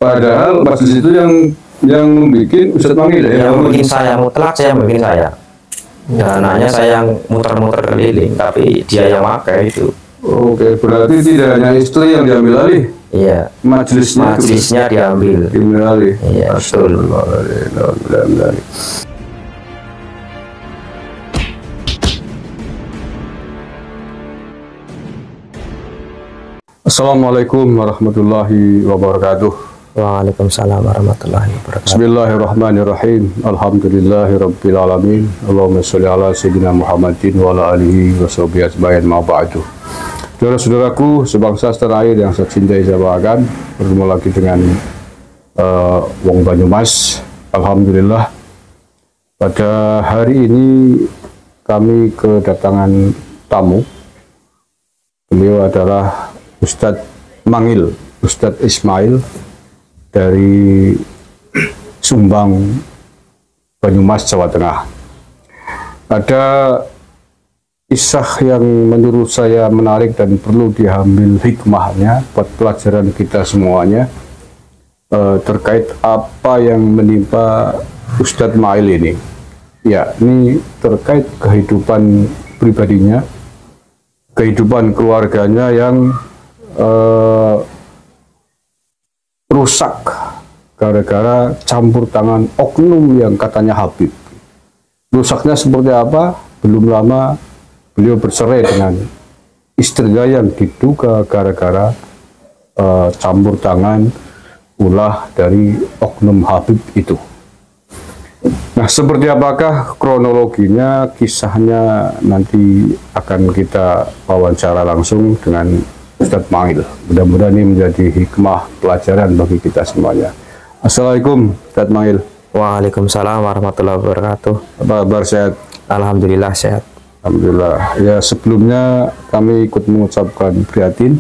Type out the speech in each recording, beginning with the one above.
Padahal majelis itu yang bikin Ustadz Mangil ya? Yang bikin saya mutlak, saya bikin saya. Dananya saya yang muter-muter keliling, tapi dia yang pakai itu. Oke, berarti tidak hanya istri yang diambil alih? Iya. Majelisnya diambil. Diambil alih? Iya, betul. Assalamualaikum warahmatullahi wabarakatuh. Waalaikumsalam warahmatullahi wabarakatuh. Bismillahirrahmanirrahim. Alhamdulillahirabbil alamin. Allahumma sholli ala sayyidina Muhammadin wa ala alihi wa sahbihi ajmain ma ba'du. Saudara-saudaraku sebangsa setanah air yang saya cintai saya banggakan, bertemu lagi dengan Wong Banyumas. Alhamdulillah pada hari ini kami kedatangan tamu. Beliau adalah Ustadz Mangil, Ustadz Ismail dari Sumbang, Banyumas, Jawa Tengah. Ada kisah yang menurut saya menarik dan perlu diambil hikmahnya buat pelajaran kita semuanya, terkait apa yang menimpa Ustadz Mail ini. Ya, ini terkait kehidupan pribadinya, kehidupan keluarganya yang rusak gara-gara campur tangan oknum yang katanya Habib. Rusaknya seperti apa? Belum lama beliau bercerai dengan istrinya yang diduga gara-gara campur tangan ulah dari oknum Habib itu. Nah, seperti apakah kronologinya, kisahnya nanti akan kita wawancara langsung dengan Ustadz Mangil. Mudah-mudahan ini menjadi hikmah pelajaran bagi kita semuanya. Assalamualaikum Ustadz Mangil. Waalaikumsalam warahmatullahi wabarakatuh. Apa kabar, sehat? Alhamdulillah sehat. Alhamdulillah. Ya, sebelumnya kami ikut mengucapkan prihatin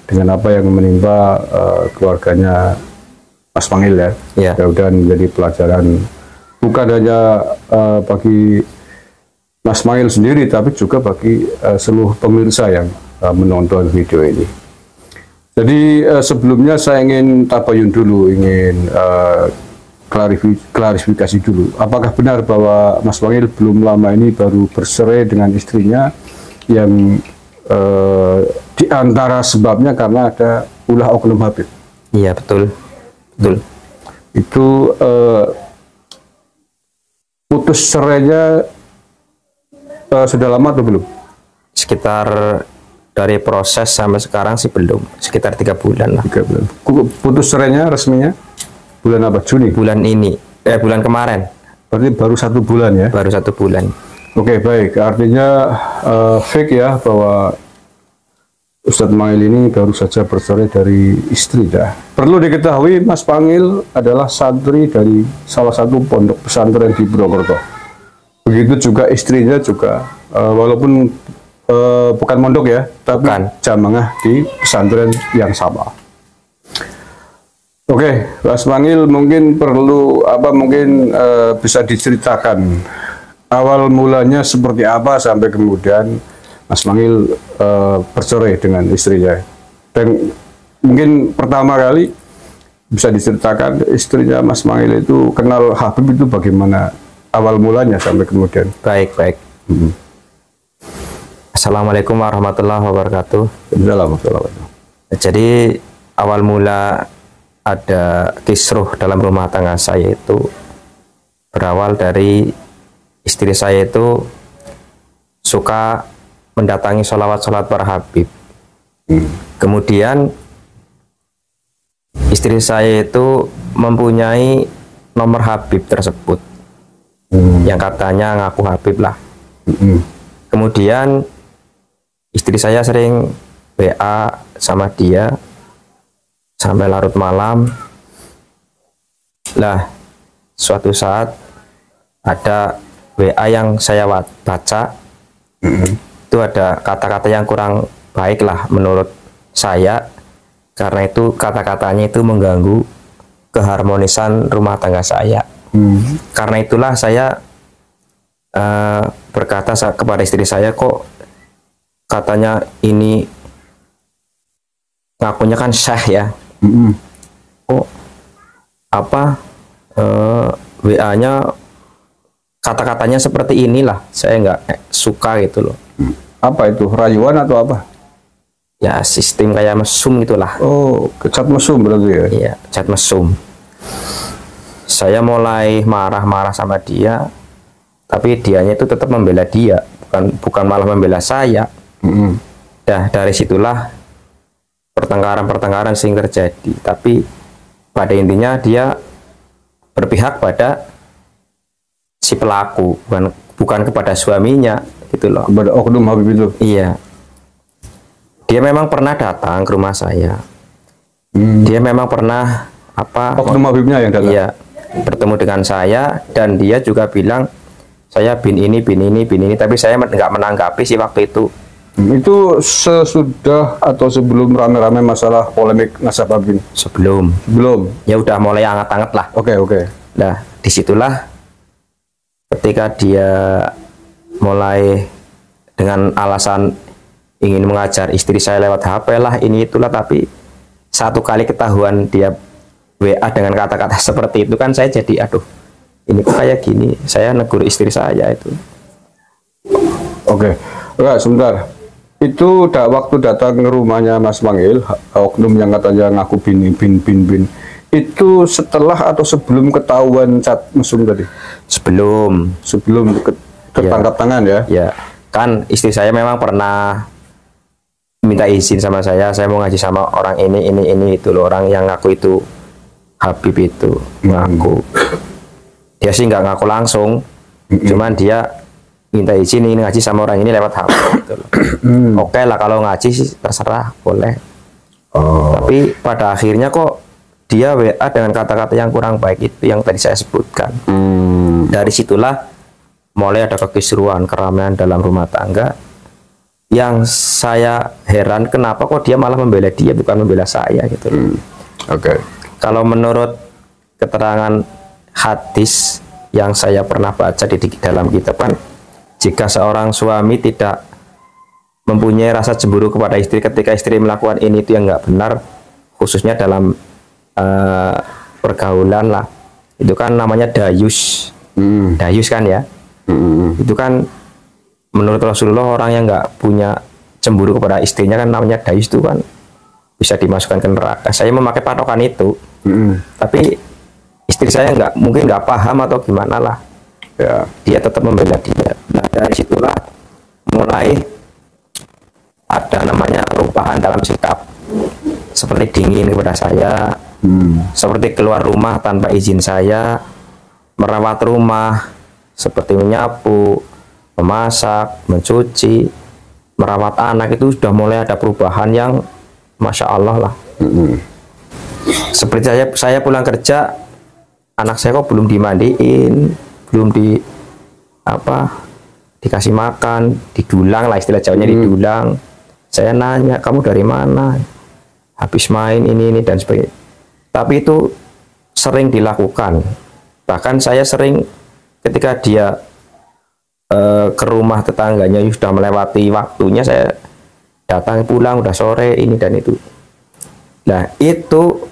dengan apa yang menimpa keluarganya Mas Mangil ya. Ya. Mudah-mudahan menjadi pelajaran bukan hanya bagi Mas Mangil sendiri, tapi juga bagi seluruh pemirsa yang menonton video ini. Jadi sebelumnya saya ingin tabayun dulu, ingin klarifikasi dulu. Apakah benar bahwa Mas Mangil belum lama ini baru bercerai dengan istrinya yang di antara sebabnya karena ada ulah oknum Habib? Iya, betul. Betul. Itu putus cerainya sudah lama atau belum? Sekitar dari proses sampai sekarang sih belum, sekitar 3 bulan lah. 3 bulan. Putus cerainya resminya bulan apa? Juni? Bulan ini, bulan kemarin. Berarti baru 1 bulan ya? Baru 1 bulan. Oke, baik. Artinya fake ya bahwa Ustadz Mangil ini baru saja bercerai dari istri dah. Perlu diketahui Mas Mangil adalah santri dari salah satu pondok pesantren di Purwokerto. Begitu juga istrinya juga, walaupun bukan mondok ya, tapi jamaah di pesantren yang sama. Oke, Mas Mangil mungkin perlu mungkin bisa diceritakan awal mulanya seperti apa sampai kemudian Mas Mangil bercerai dengan istrinya. Dan mungkin pertama kali bisa diceritakan istrinya Mas Mangil itu kenal Habib itu bagaimana awal mulanya sampai kemudian. Baik. Assalamualaikum warahmatullahi wabarakatuh. Jadi awal mula ada kisruh dalam rumah tangga saya itu berawal dari istri saya itu suka mendatangi sholawat para Habib. Kemudian istri saya itu mempunyai nomor Habib tersebut yang katanya ngaku Habib lah. Kemudian istri saya sering WA sama dia sampai larut malam. Lah, suatu saat ada WA yang saya baca, itu ada kata-kata yang kurang baik lah menurut saya, karena itu kata-katanya itu mengganggu keharmonisan rumah tangga saya. Karena itulah saya berkata kepada istri saya, kok katanya ini ngakunya kan syah ya, kok apa WA-nya kata-katanya seperti inilah, saya nggak suka gitu loh. Apa itu, rayuan atau apa? Ya sistem kayak mesum gitulah. Oh, cat mesum berarti ya? Iya, cat mesum. Saya mulai marah-marah sama dia, tapi dianya itu tetap membela dia, bukan malah membela saya. Dah dari situlah pertengkaran-pertengkaran sering terjadi. Tapi pada intinya dia berpihak pada si pelaku, bukan kepada suaminya gitu loh. Kepada oknum Habib itu? Iya. Dia memang pernah datang ke rumah saya. Dia memang pernah Oknum Habibnya yang datang? Iya, bertemu dengan saya, dan dia juga bilang saya bin ini, tapi saya nggak menanggapi sih waktu itu. Itu sesudah atau sebelum rame-rame masalah polemik Nasab Habib? Sebelum. Belum? Ya udah mulai hangat-hangat lah. Oke. Nah, disitulah ketika dia mulai dengan alasan ingin mengajar istri saya lewat HP lah, ini itulah, tapi satu kali ketahuan dia WA dengan kata-kata seperti itu kan saya jadi aduh, ini kok kayak gini, saya negur istri saya itu. Oke. Enggak, sebentar. Itu waktu datang ke rumahnya Mas Mangil, oknum yang katanya ngaku bin. Itu setelah atau sebelum ketahuan cat mesum tadi? Sebelum tertangkap tangan ya? Ya, kan istri saya memang pernah minta izin sama saya mau ngaji sama orang ini itu loh, orang yang ngaku itu Habib itu ngaku. Dia sih nggak ngaku langsung, cuman dia minta izin ini ngaji sama orang ini lewat HP gitu loh. Oke lah, kalau ngaji sih terserah, boleh. Tapi pada akhirnya kok dia WA dengan kata-kata yang kurang baik itu yang tadi saya sebutkan. Dari situlah mulai ada kekisruan, keramaian dalam rumah tangga. Yang saya heran kenapa kok dia malah membela dia, bukan membela saya gitu. Oke. Kalau menurut keterangan hadis yang saya pernah baca di dalam kitab kan, jika seorang suami tidak mempunyai rasa cemburu kepada istri ketika istri melakukan ini itu yang nggak benar, khususnya dalam pergaulan lah, itu kan namanya dayus. Dayus kan ya. Itu kan menurut Rasulullah orang yang nggak punya cemburu kepada istrinya kan namanya dayus, itu kan bisa dimasukkan ke neraka. Saya memakai patokan itu, tapi istri saya mungkin nggak paham atau gimana lah ya, dia tetap membela dia. Nah dari situlah mulai ada namanya perubahan dalam sikap, seperti dingin kepada saya, seperti keluar rumah tanpa izin saya, merawat rumah seperti menyapu, memasak, mencuci, merawat anak, itu sudah mulai ada perubahan yang Masya Allah lah. Seperti saya pulang kerja, anak saya kok belum dimandiin, belum dikasih makan, didulang lah, istilah Jawanya didulang. Saya nanya, kamu dari mana? Habis main ini dan sebagainya. Tapi itu sering dilakukan. Bahkan saya sering ketika dia ke rumah tetangganya sudah melewati waktunya, saya datang pulang udah sore ini dan itu. Nah itu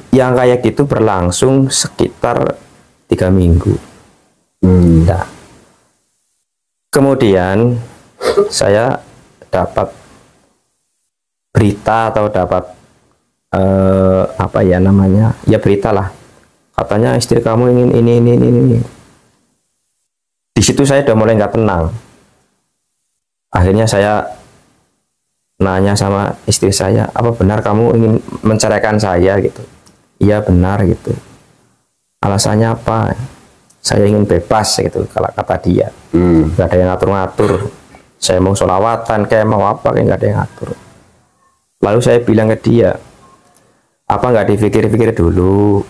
yang kayak gitu berlangsung sekitar 3 minggu. Nah, kemudian saya dapat berita atau dapat berita lah, katanya istri kamu ingin ini. Di situ saya udah mulai nggak tenang. Akhirnya saya nanya sama istri saya, apa benar kamu ingin menceraikan saya gitu? Iya benar gitu. Alasannya apa? Saya ingin bebas gitu, kalau kata dia. Nggak ada yang ngatur-ngatur. Saya mau sholawatan kayak mau apa kayak nggak ada yang ngatur. Lalu saya bilang ke dia, apa nggak dipikir-pikir dulu?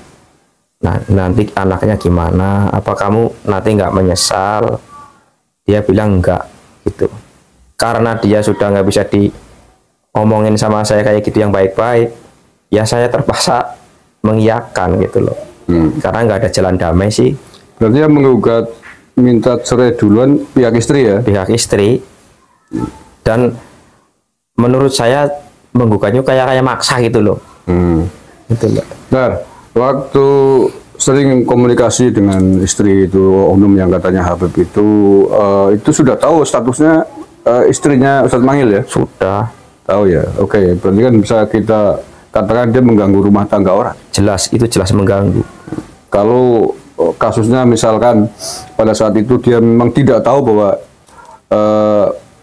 Nah, nanti anaknya gimana? Apa kamu nanti nggak menyesal? Dia bilang enggak gitu. Karena dia sudah nggak bisa diomongin sama saya kayak gitu yang baik-baik, ya saya terpaksa mengiyakan gitu loh. Karena nggak ada jalan damai sih. Berarti yang menggugat minta cerai duluan pihak istri ya? Pihak istri. Dan menurut saya menggugatnya kayak maksa gitu loh. Gitu loh. Nah, waktu sering komunikasi dengan istri itu oknum yang katanya Habib itu sudah tahu statusnya istrinya Ustadz Mangil ya? Sudah. Tahu ya, oke. Berarti kan bisa kita katakan dia mengganggu rumah tangga orang. Jelas, itu jelas mengganggu. Kalau kasusnya misalkan pada saat itu dia memang tidak tahu bahwa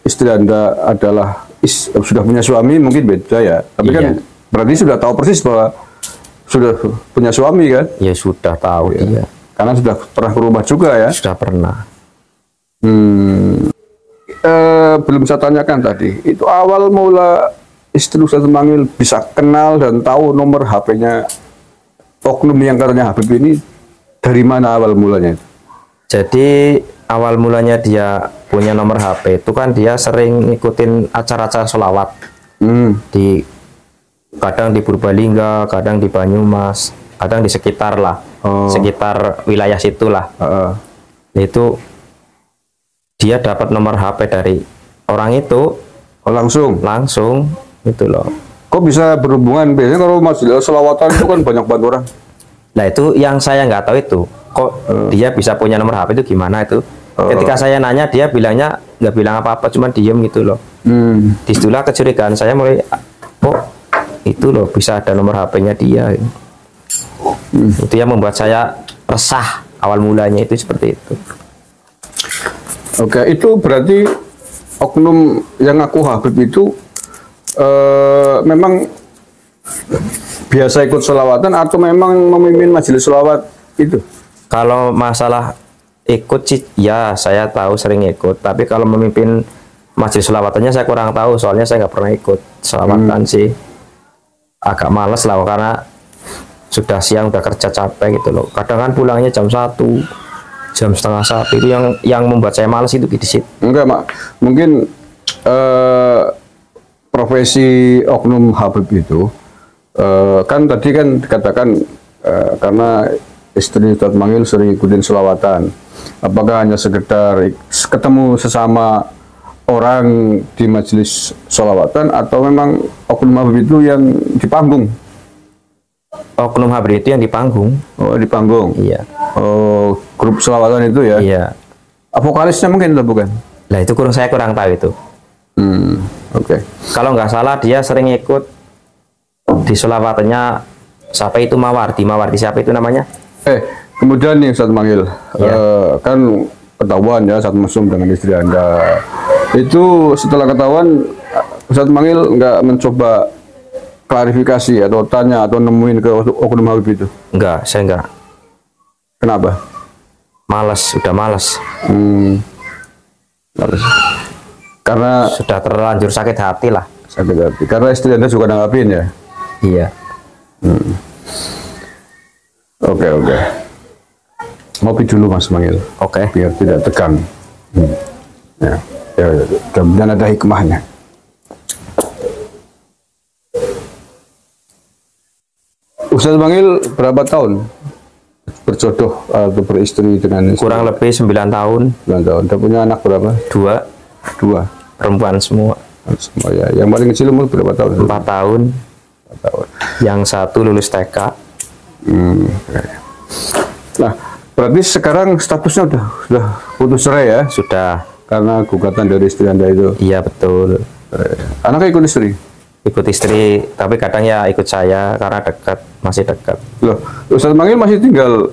istri Anda adalah sudah punya suami, mungkin beda ya. Tapi kan berarti sudah tahu persis bahwa sudah punya suami kan? Ya sudah tahu dia. Karena sudah pernah ke rumah juga ya? Sudah pernah. Belum saya tanyakan tadi, itu awal mula istri Ustadz Mangil bisa kenal dan tahu nomor HP-nya oknum yang katanya Habib ini dari mana awal mulanya itu? Jadi awal mulanya dia punya nomor HP itu kan dia sering ngikutin acara-acara sholawat. Di kadang di Purbalingga, kadang di Banyumas, kadang di sekitar lah, sekitar wilayah situlah. Itu dia dapat nomor HP dari orang itu. Langsung itu loh. Kok bisa berhubungan? Biasanya kalau masalah selawatan itu kan banyak banget orang. Nah itu yang saya nggak tahu itu. Kok dia bisa punya nomor HP itu gimana itu? Ketika saya nanya dia bilangnya nggak bilang apa-apa, cuma diem gitu loh. Disitulah kecurigaan saya mulai, kok itu loh bisa ada nomor HP-nya dia. Itu yang membuat saya resah awal mulanya itu seperti itu. Oke, itu berarti oknum yang ngaku Habib itu memang biasa ikut sholawatan atau memang memimpin majelis sholawat itu? Kalau masalah ikut sih, ya saya tahu sering ikut. Tapi kalau memimpin majelis sholawatannya saya kurang tahu. Soalnya saya nggak pernah ikut sholawatan sih. Agak males lah karena sudah siang, udah kerja capek gitu loh. Kadang kan pulangnya jam 1, jam setengah 1. Itu yang membuat saya males itu di situ. Enggak, Mak. Mungkin profesi oknum Habib itu kan tadi kan dikatakan karena istri Ustadz Mangil sering ikutin sholawatan. Apakah hanya sekedar ketemu sesama orang di majelis sholawatan atau memang oknum Habib itu yang di panggung? Oknum Habib itu yang di panggung. Oh, di panggung? Iya. Oh, grup sholawatan itu ya? Iya. Vokalisnya mungkin atau bukan? Nah itu saya kurang tahu itu. Oke. Kalau nggak salah dia sering ikut di solawatannya siapa itu Mawardi siapa itu namanya? Kemudian nih Ustadz Mangil, kan ketahuan ya saat mesum dengan istri Anda. Itu setelah ketahuan Ustadz Mangil nggak mencoba klarifikasi atau tanya atau nemuin ke oknum Habib itu? Enggak, saya enggak. Kenapa? Udah malas. Males. Karena sudah terlanjur sakit hati lah. Sakit hati. Karena istri Anda juga nanggapin ya? Iya. Oke. Ngopi dulu Mas Mangil. Oke. Biar tidak tegang. Ya, dan ada hikmahnya. Ustadz Mangil berapa tahun berjodoh atau beristri dengan kurang lebih 9 tahun. 9 tahun. Udah punya anak berapa? 2 perempuan semua. Ya. Yang paling kecil umur berapa tahun? 4 tahun. 4 tahun. Yang satu lulus TK. Nah, berarti sekarang statusnya sudah putus cerai ya? Sudah. Karena gugatan dari istri Anda itu? Iya betul. Anaknya ikut istri? Ikut istri, tapi kadang ya ikut saya karena masih dekat. Loh, Ustadz Mangil masih tinggal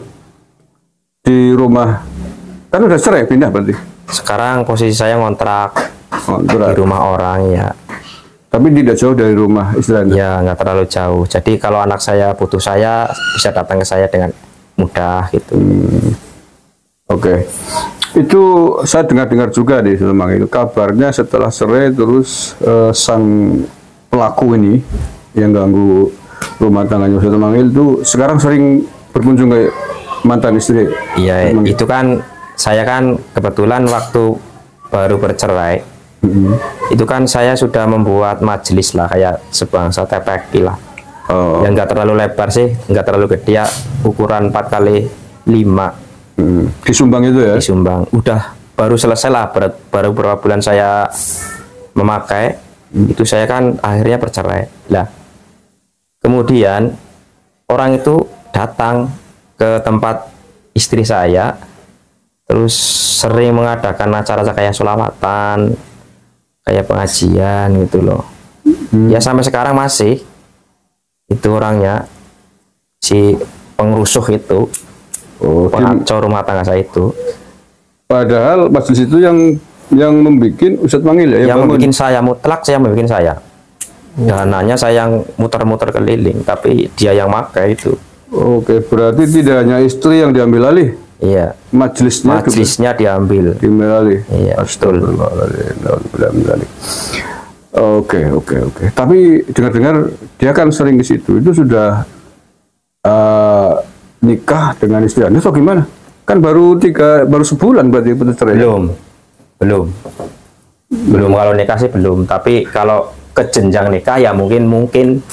di rumah, kan udah cerai, pindah berarti? Sekarang posisi saya ngontrak di rumah orang ya. Tapi tidak jauh dari rumah istri Anda? Ya, nggak terlalu jauh. Jadi kalau anak saya butuh saya, bisa datang ke saya dengan mudah gitu. Oke. Itu saya dengar-dengar juga di Ustadz Mangil, kabarnya setelah cerai terus sang pelaku ini yang ganggu rumah tangganya Ustadz Mangil itu sekarang sering berkunjung ke mantan istri. Iya, itu kan saya kan kebetulan waktu baru bercerai, itu kan saya sudah membuat majelis lah kayak sebangsa TPQ lah. Yang nggak terlalu lebar sih, nggak terlalu gede ya, ukuran 4x5. Di Sumbang itu ya? Di Sumbang. Udah baru selesai lah, baru beberapa bulan saya memakai. Itu saya kan akhirnya bercerai lah. Kemudian orang itu datang ke tempat istri saya, terus sering mengadakan acara kayak sholawatan, kayak pengajian gitu loh. Ya sampai sekarang masih itu orangnya, si pengrusuh itu, pengacau rumah tangga saya itu. Padahal majelis itu yang membuat Ustadz Mangil ya, yang membuat saya mutlak, saya membuat saya. Dananya saya yang muter-muter keliling, tapi dia yang makai itu. Oke, berarti tidak hanya istri yang diambil alih. Iya. Majelisnya diambil alih. Iya, betul. Oke. Tapi dengar-dengar dia kan sering ke situ. Itu sudah nikah dengan istri Anda atau gimana? Kan baru sebulan berarti putus cerai. Belum kalau nikah sih belum, tapi kalau ke jenjang nikah ya mungkin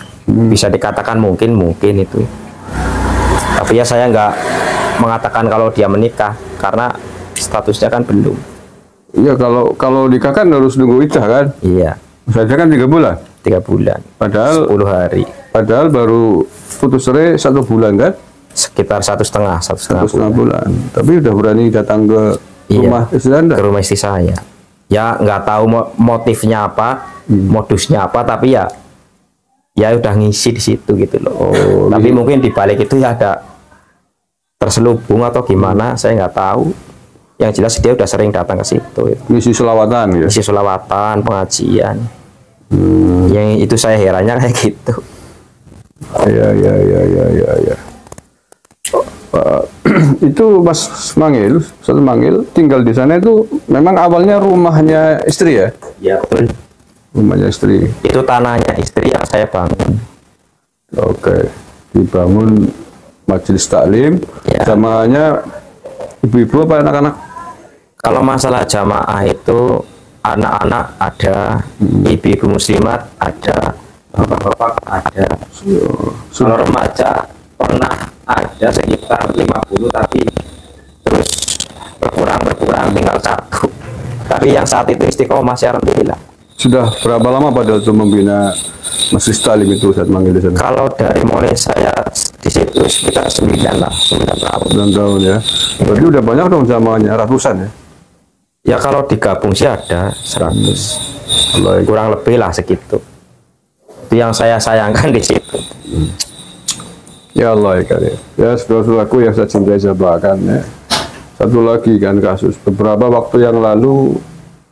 bisa dikatakan mungkin itu. Tapi ya saya nggak mengatakan kalau dia menikah karena statusnya kan belum. Iya, kalau nikah kan harus nunggu iddah kan? Iya. Saja kan 3 bulan. 3 bulan. Padahal 10 hari. Padahal baru putus cerai 1 bulan kan? Sekitar 1,5 bulan. Tapi udah berani datang ke rumah istri Anda? Ke rumah istri saya. Ya nggak tahu motifnya apa, modusnya apa, tapi ya udah ngisi di situ gitu loh. Tapi mungkin di balik itu ya ada terselubung atau gimana, saya nggak tahu. Yang jelas dia udah sering datang ke situ. Ngisi selawatan ya? Ngisi selawatan, pengajian. Yang itu saya herannya kayak gitu. Ya. Itu Mas Mangil, Ustadz Mangil tinggal di sana itu memang awalnya rumahnya istri ya? Ya betul. Rumahnya istri. Itu tanahnya istri yang saya bangun. Oke, dibangun majelis taklim. Ya. Jamaahnya ibu-ibu apa anak-anak? Kalau masalah jamaah itu anak-anak ada, ibu-ibu muslimat ada, bapak-bapak ada. Kalau remaja pernah ada sekitar 50, tapi terus berkurang tinggal 1. Tapi yang saat itu istiqomah masih alhamdulillah. Sudah berapa lama pada itu membina majelis taklim itu Ustadz Mangil di sana? Kalau dari mulai saya di situ sekitar 9 tahun. 9 tahun ya. Berarti udah banyak dong jamaahnya, ratusan ya? Ya kalau digabung sih ada 100. Kurang lebih lah segitu. Itu yang saya sayangkan di situ. Ya Allah ya Karim. Ya saudara-saudaraku yang saya cintai saya bahkan ya. Satu lagi kan kasus. Beberapa waktu yang lalu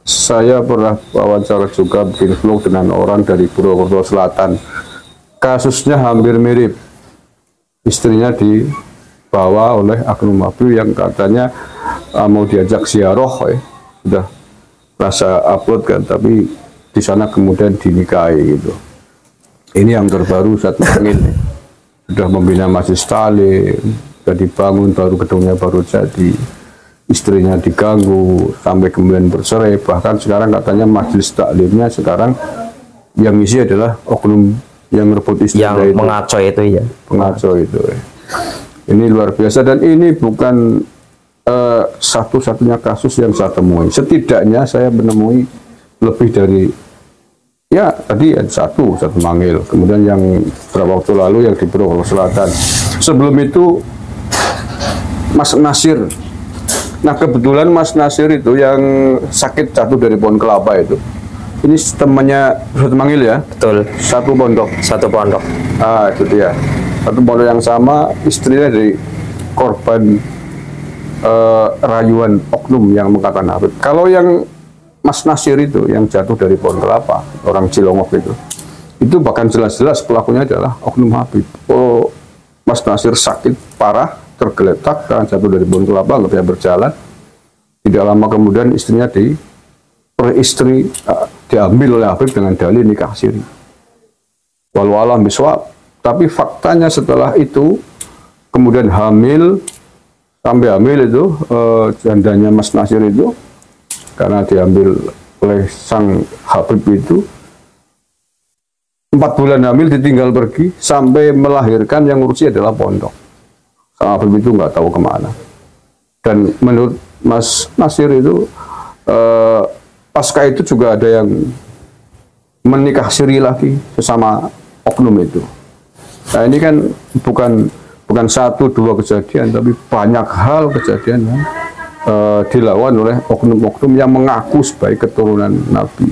saya pernah wawancara juga bikin vlog dengan orang dari Purwokerto Selatan. Kasusnya hampir mirip. Istrinya dibawa oleh Oknum Habib yang katanya mau diajak ziarah ya. Sudah rasa upload kan, tapi di sana kemudian dinikahi gitu. Ini yang terbaru saat Mangil sudah membina majelis taklim, sudah dibangun, baru gedungnya baru jadi, istrinya diganggu sampai kemudian bercerai. Bahkan sekarang katanya majelis taklimnya sekarang yang isi adalah oknum yang merebut istri yang itu. Mengacau itu ya. Pengacau itu. Ini luar biasa dan ini bukan satu-satunya kasus yang saya temui. Setidaknya saya menemui lebih dari ya tadi satu Mangil, kemudian yang beberapa waktu lalu yang di Purwokerto Selatan. Sebelum itu Mas Nasir. Nah kebetulan Mas Nasir itu yang sakit jatuh dari pohon kelapa itu. Ini temannya Ustadz Mangil ya? Betul. Satu pondok. Ah itu dia. Satu pondok yang sama, istrinya dari korban rayuan oknum yang mengatakan Habib. Kalau yang Mas Nasir itu yang jatuh dari pohon kelapa, orang Cilongok itu bahkan jelas-jelas pelakunya adalah oknum Habib. Oh, Mas Nasir sakit parah, tergeletak karena jatuh dari pohon kelapa, nggak bisa berjalan. Tidak lama kemudian istrinya diambil oleh Habib dengan dalih nikah siri. Walau alam biswab. Tapi faktanya setelah itu kemudian sampai hamil itu jandanya Mas Nasir itu karena diambil oleh sang Habib itu 4 bulan hamil ditinggal pergi sampai melahirkan yang ngurusi adalah pondok. Sang Habib itu nggak tahu kemana. Dan menurut Mas Nasir itu pasca itu juga ada yang menikah siri lagi sesama oknum itu. Nah ini kan bukan bukan satu dua kejadian, tapi banyak hal kejadian yang dilawan oleh oknum-oknum yang mengaku sebagai keturunan Nabi.